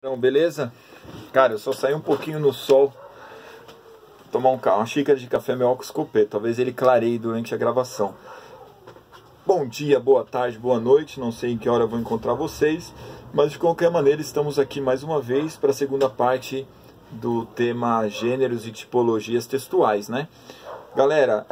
Então, beleza? Cara, eu só saí um pouquinho no sol, tomar uma xícara de café meu óculos copê. Talvez ele clareie durante a gravação. Bom dia, boa tarde, boa noite. Não sei em que hora eu vou encontrar vocês, mas de qualquer maneira estamos aqui mais uma vez para a segunda parte do tema gêneros e tipologias textuais, né? Galera,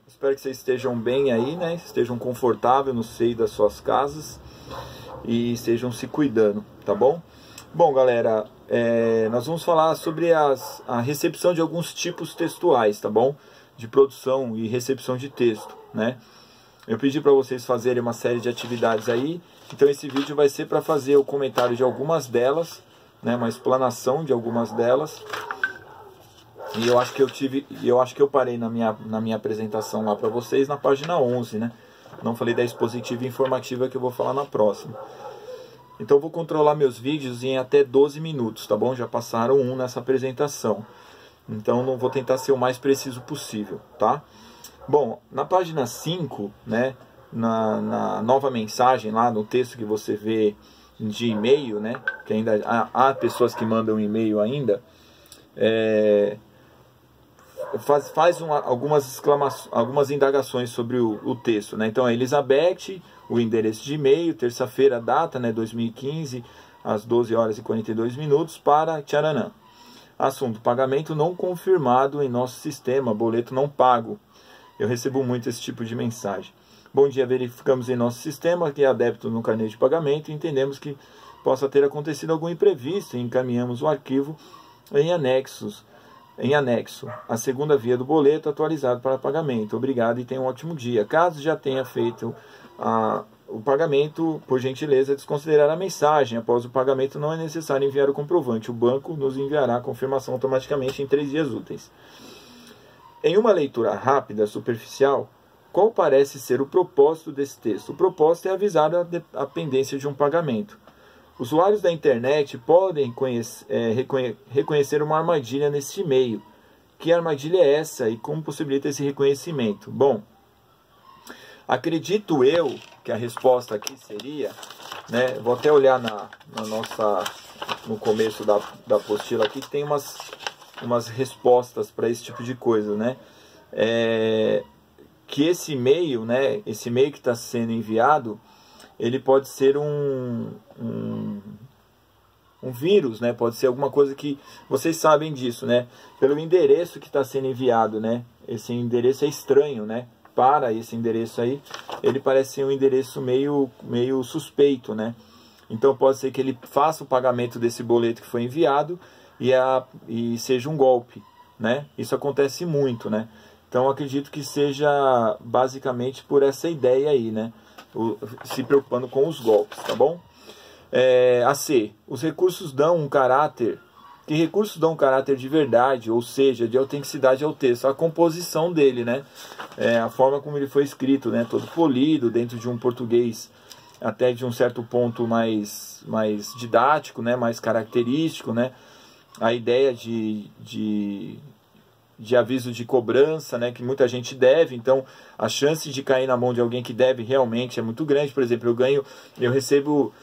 espero que vocês estejam bem aí, né? Estejam confortáveis no seio das suas casas e estejam se cuidando, tá bom? Bom, galera, nós vamos falar sobre a recepção de alguns tipos textuais, tá bom? De produção e recepção de texto, né? Eu pedi para vocês fazerem uma série de atividades aí, então esse vídeo vai ser para fazer o comentário de algumas delas, né? Uma explanação de algumas delas. E eu acho que eu parei na minha apresentação lá para vocês na página 11, né? Não falei da expositiva e informativa que eu vou falar na próxima. Então eu vou controlar meus vídeos em até 12 minutos, tá bom? Já passaram um nessa apresentação. Então não vou tentar ser o mais preciso possível, tá? Bom, na página 5, né, na nova mensagem lá no texto que você vê de e-mail, né, que ainda há pessoas que mandam e-mail ainda, faz algumas indagações sobre o texto, né? Então, a Elizabeth, o endereço de e-mail, terça-feira, data, né, 2015, às 12 horas e 42 minutos, para Tcharanã. Assunto: pagamento não confirmado em nosso sistema, boleto não pago. Eu recebo muito esse tipo de mensagem. Bom dia, verificamos em nosso sistema que há débito no carnê de pagamento e entendemos que possa ter acontecido algum imprevisto e encaminhamos o arquivo em anexo, a segunda via do boleto atualizado para pagamento. Obrigado e tenha um ótimo dia. Caso já tenha feito o pagamento, por gentileza, desconsiderar a mensagem. Após o pagamento, não é necessário enviar o comprovante. O banco nos enviará a confirmação automaticamente em 3 dias úteis. Em uma leitura rápida, superficial, qual parece ser o propósito desse texto? O propósito é avisar a pendência de um pagamento. Usuários da internet podem reconhecer uma armadilha nesse e-mail. Que armadilha é essa e como possibilita esse reconhecimento? Bom, acredito eu que a resposta aqui seria, né, vou até olhar no começo da apostila aqui, que tem umas respostas para esse tipo de coisa, né? Que esse e-mail, né, esse e-mail que está sendo enviado, ele pode ser um vírus, né? Pode ser alguma coisa que vocês sabem disso, né? Pelo endereço que está sendo enviado, né? Esse endereço é estranho, né? Para esse endereço aí, ele parece ser um endereço meio suspeito, né? Então pode ser que ele faça o pagamento desse boleto que foi enviado e seja um golpe, né? Isso acontece muito, né? Então acredito que seja basicamente por essa ideia aí, né? Se preocupando com os golpes, tá bom? A C. Os recursos dão um caráter. Que recursos dão um caráter de verdade, ou seja, de autenticidade ao texto? A composição dele, né? A forma como ele foi escrito, né? Todo polido, dentro de um português até de um certo ponto mais didático, né? Mais característico, né? A ideia de aviso de cobrança, né, que muita gente deve, então a chance de cair na mão de alguém que deve realmente é muito grande. Por exemplo, eu recebo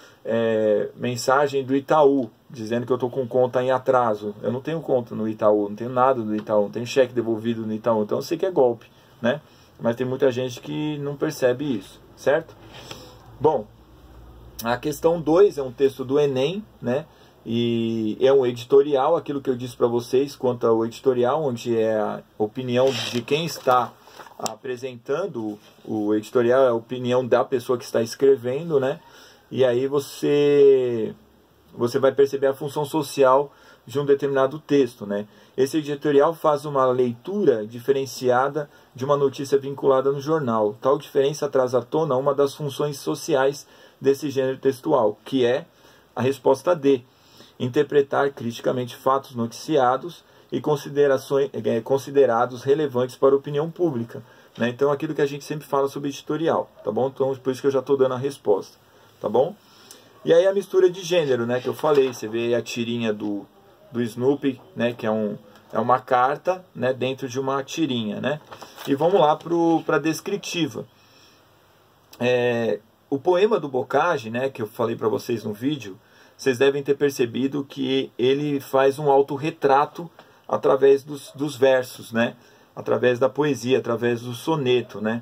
mensagem do Itaú dizendo que eu estou com conta em atraso. Eu não tenho conta no Itaú, não tenho nada no Itaú, não tenho cheque devolvido no Itaú, então eu sei que é golpe, né? Mas tem muita gente que não percebe isso, certo? Bom, a questão 2 é um texto do Enem, né? E é um editorial, aquilo que eu disse para vocês quanto ao editorial, onde é a opinião de quem está apresentando o editorial, é a opinião da pessoa que está escrevendo, né? E aí você vai perceber a função social de um determinado texto, né? Esse editorial faz uma leitura diferenciada de uma notícia vinculada no jornal. Tal diferença traz à tona uma das funções sociais desse gênero textual, que é a resposta D. Interpretar criticamente fatos noticiados e considerados relevantes para a opinião pública, né? Então, aquilo que a gente sempre fala sobre editorial, tá bom? Então, por isso que eu já estou dando a resposta, tá bom? E aí a mistura de gênero, né, que eu falei, você vê a tirinha do Snoopy, né, que é uma carta, né, dentro de uma tirinha, né? E vamos lá para a descritiva. O poema do Bocage, né, que eu falei para vocês no vídeo, vocês devem ter percebido que ele faz um autorretrato através dos versos, né? Através da poesia, através do soneto, né?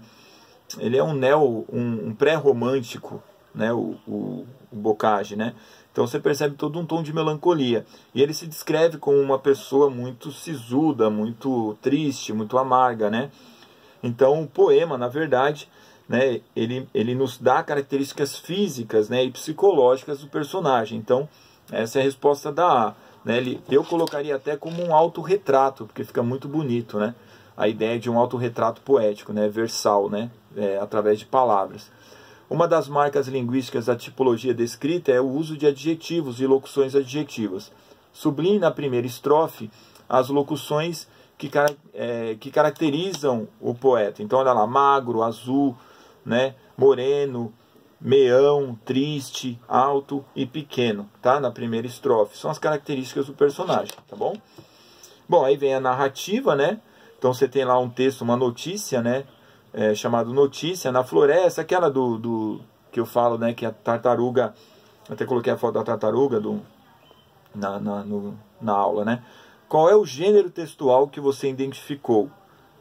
Ele é um pré-romântico, né? O Bocage, né? Então você percebe todo um tom de melancolia. E ele se descreve como uma pessoa muito sisuda, muito triste, muito amarga, né? Então o poema, na verdade, né, ele nos dá características físicas, né, e psicológicas do personagem. Então essa é a resposta da A. Né? Eu colocaria até como um autorretrato, porque fica muito bonito, né? A ideia de um autorretrato poético, né? Versal, né? Através de palavras. Uma das marcas linguísticas da tipologia descrita é o uso de adjetivos e locuções adjetivas. Sublinhe na primeira estrofe as locuções que caracterizam o poeta. Então, olha lá, magro, azul, né? Moreno, meão, triste, alto e pequeno, tá? Na primeira estrofe. São as características do personagem, tá bom? Bom, aí vem a narrativa, né? Então você tem lá um texto, uma notícia, né? Chamado Notícia na Floresta, aquela que eu falo, né? Que a tartaruga, até coloquei a foto da tartaruga na aula, né? Qual é o gênero textual que você identificou?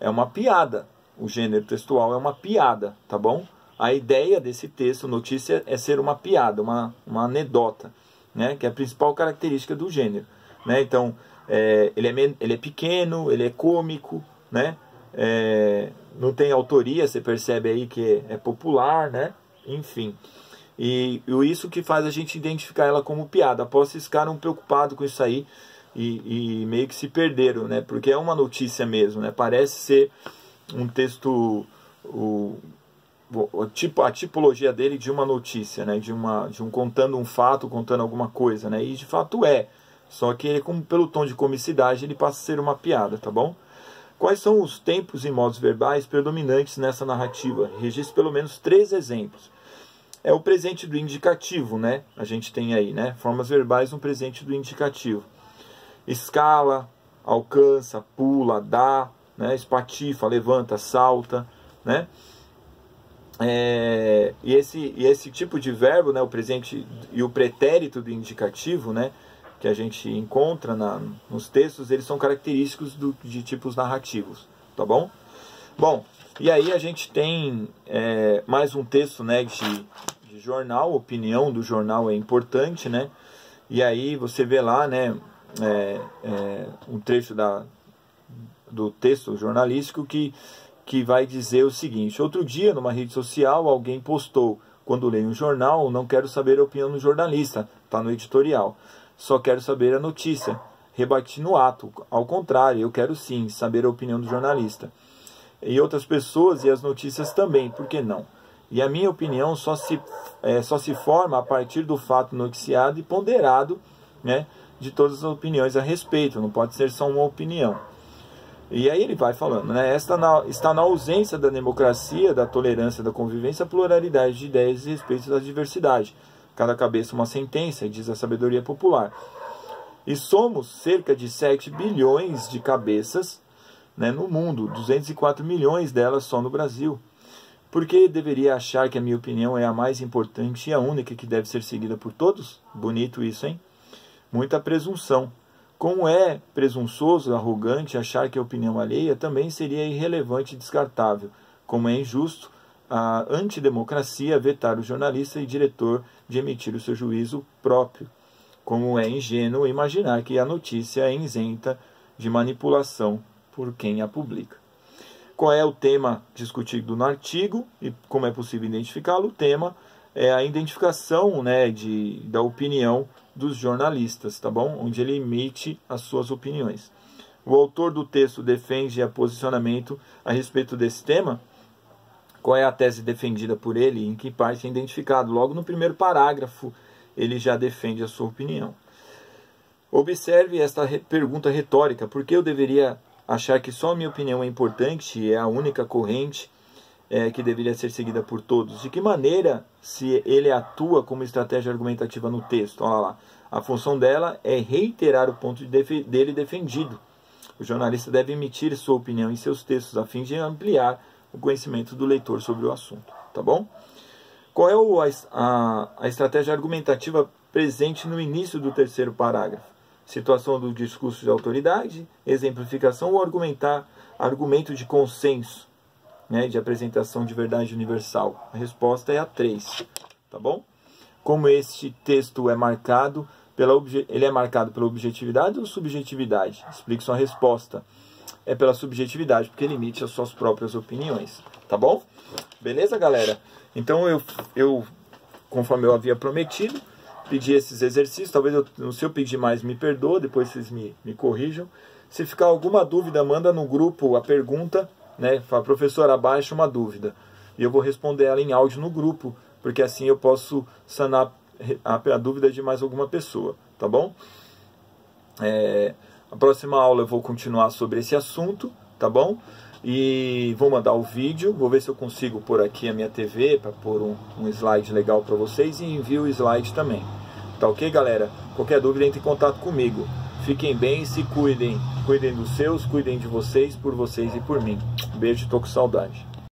É uma piada. O gênero textual é uma piada, tá bom? A ideia desse texto, notícia, é ser uma piada, uma anedota, né? Que é a principal característica do gênero, né? Então, ele é pequeno, ele é cômico, né? Não tem autoria, você percebe aí que é popular, né? Enfim. E isso que faz a gente identificar ela como piada. Após vocês ficaram preocupados com isso aí e meio que se perderam, né? Porque é uma notícia mesmo, né? Parece ser um texto, a tipologia dele de uma notícia, né? De um contando um fato, contando alguma coisa, né? E de fato é. Só que ele, como pelo tom de comicidade, ele passa a ser uma piada, tá bom? Quais são os tempos e modos verbais predominantes nessa narrativa? Registre pelo menos 3 exemplos. É o presente do indicativo, né? A gente tem aí, né? Formas verbais no presente do indicativo. Escala, alcança, pula, dá, né? Espatifa, levanta, salta, né? E esse tipo de verbo, né? O presente e o pretérito do indicativo, né? Que a gente encontra nos textos, eles são característicos de tipos narrativos, tá bom? Bom, e aí a gente tem mais um texto, né, de jornal, opinião do jornal é importante, né? E aí você vê lá, né, um trecho do texto jornalístico que vai dizer o seguinte: outro dia, numa rede social, alguém postou: quando leio um jornal, não quero saber a opinião do jornalista, está no editorial. Só quero saber a notícia. Rebati no ato. Ao contrário, eu quero sim saber a opinião do jornalista. E outras pessoas e as notícias também, por que não? E a minha opinião só se forma a partir do fato noticiado e ponderado, né, de todas as opiniões a respeito. Não pode ser só uma opinião. E aí ele vai falando, né? Está na ausência da democracia, da tolerância, da convivência, a pluralidade de ideias e respeito da diversidade. Cada cabeça uma sentença, diz a sabedoria popular. E somos cerca de 7 bilhões de cabeças, né, no mundo, 204 milhões delas só no Brasil. Por que deveria achar que a minha opinião é a mais importante e a única que deve ser seguida por todos? Bonito isso, hein? Muita presunção. Como é presunçoso, arrogante achar que a opinião alheia também seria irrelevante e descartável. Como é injusto a antidemocracia vetar o jornalista e diretor de emitir o seu juízo próprio. Como é ingênuo imaginar que a notícia é isenta de manipulação por quem a publica. Qual é o tema discutido no artigo e como é possível identificá-lo? O tema é a identificação, né, da opinião dos jornalistas, tá bom? Onde ele emite as suas opiniões. O autor do texto defende posicionamento a respeito desse tema. Qual é a tese defendida por ele e em que parte é identificado? Logo no primeiro parágrafo, ele já defende a sua opinião. Observe esta pergunta retórica: por que eu deveria achar que só a minha opinião é importante e é a única corrente que deveria ser seguida por todos? De que maneira se ele atua como estratégia argumentativa no texto? Olha lá. A função dela é reiterar o ponto dele defendido. O jornalista deve emitir sua opinião em seus textos a fim de ampliar o conhecimento do leitor sobre o assunto, tá bom? Qual é a estratégia argumentativa presente no início do terceiro parágrafo. Situação do discurso de autoridade, exemplificação ou argumento de consenso, né, de apresentação de verdade universal. A resposta é a 3, tá bom? Como este texto é marcado ele é marcado pela objetividade ou subjetividade? Explique sua resposta. É pela subjetividade, porque limite as suas próprias opiniões, tá bom? Beleza, galera? Então eu conforme eu havia prometido, pedi esses exercícios. Talvez se eu pedir mais, me perdoa, depois vocês me corrijam. Se ficar alguma dúvida, manda no grupo a pergunta, né? Fala, professor, abaixa uma dúvida. E eu vou responder ela em áudio no grupo, porque assim eu posso sanar a dúvida de mais alguma pessoa, tá bom? A próxima aula eu vou continuar sobre esse assunto, tá bom? E vou mandar o vídeo, vou ver se eu consigo pôr aqui a minha TV para pôr um slide legal para vocês e envio o slide também. Tá ok, galera? Qualquer dúvida, entre em contato comigo. Fiquem bem, se cuidem. Cuidem dos seus, cuidem de vocês, por vocês e por mim. Beijo, tô com saudade.